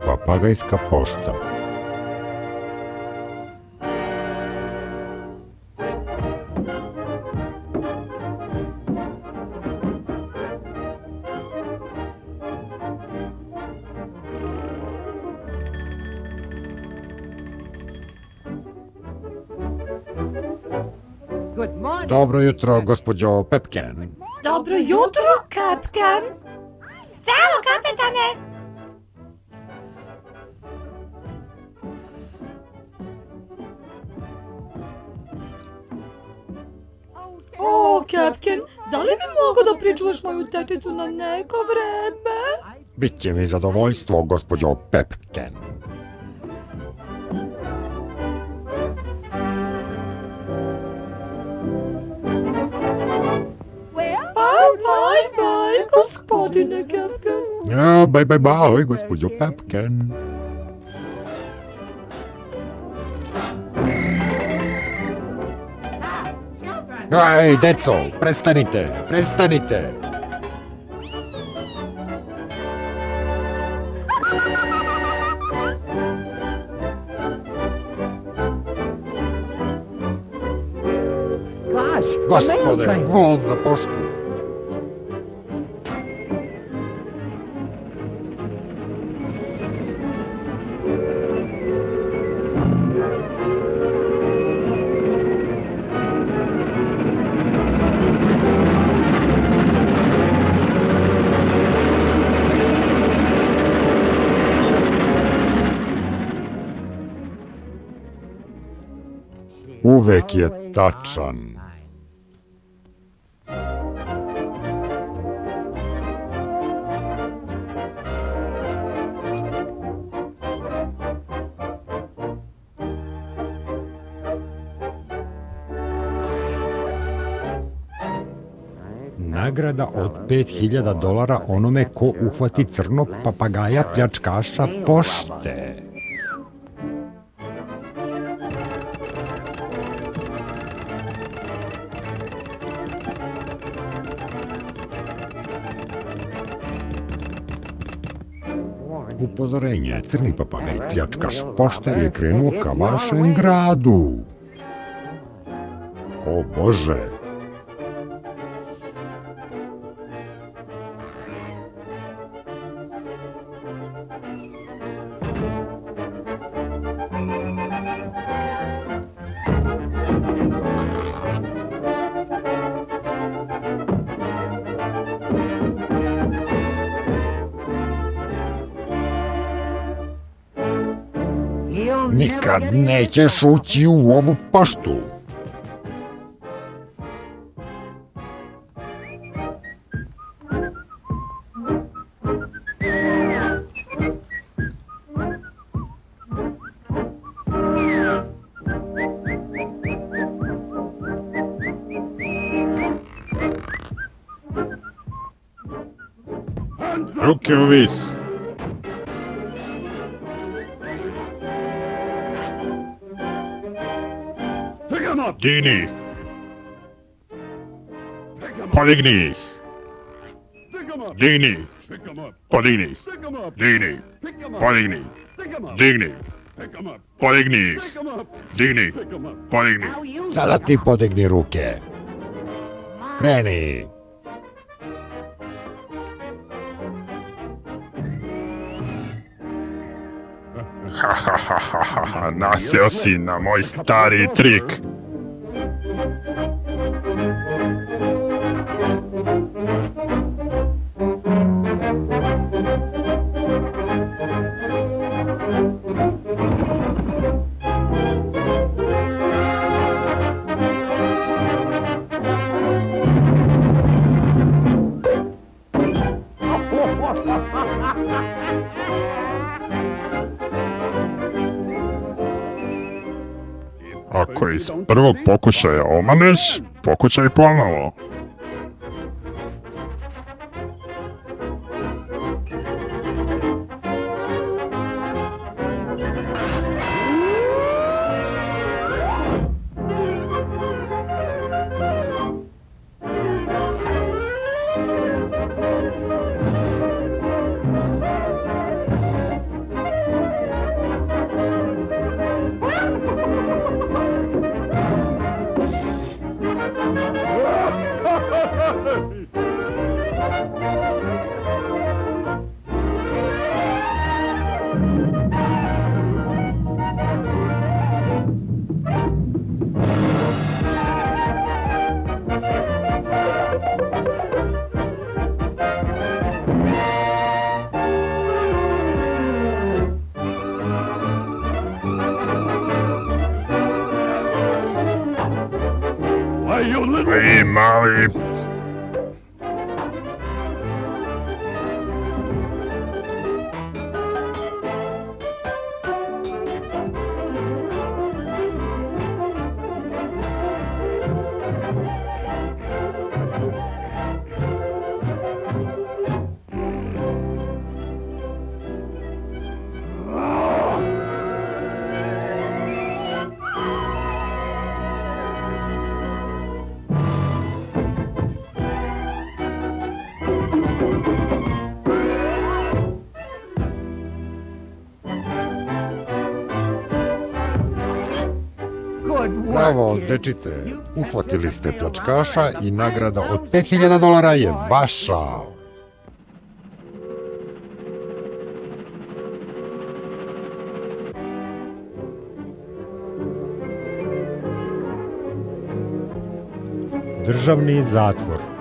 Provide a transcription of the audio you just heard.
Papagajska pošta. Dobro jutro, gospođo Pepken. Dobro jutro, kapten. Zdravo, kapetane. O, kapten, da li bi mogao da pričuvaš moju tečicu na neko vreme? Biće mi zadovoljstvo, gospođo Pepken. Bye, gospodine kapten. Ja, bye, gospođo Pepken. Ej, deco, prestanite. Gospode, voz za poštu. Uvek je tačan. Nagrada od $5.000 onome ko uhvati crnog papagaja pljačkaša pošte. Upozorenje, crni papagaj pljačkaš pošte je krenuo ka vašem gradu. O Bože! Nikad nećeš ući u ovu poštu. Ruke u vis. Digni ih. Podigni ih. Digni ih. Podigni ih. Digni ih. Podigni ih. Digni ih. Podigni ih. Digni ih. Podigni. Sada ti podigni ruke. Kreni. Naseo si na moj stari trik. Ako iz prvog pokušaja omaneš, pokušaj ponovo. Ej, mali. Bravo, dečice, uhvatili ste pljačkaša i nagrada od $5000 je vaša. Državni zatvor.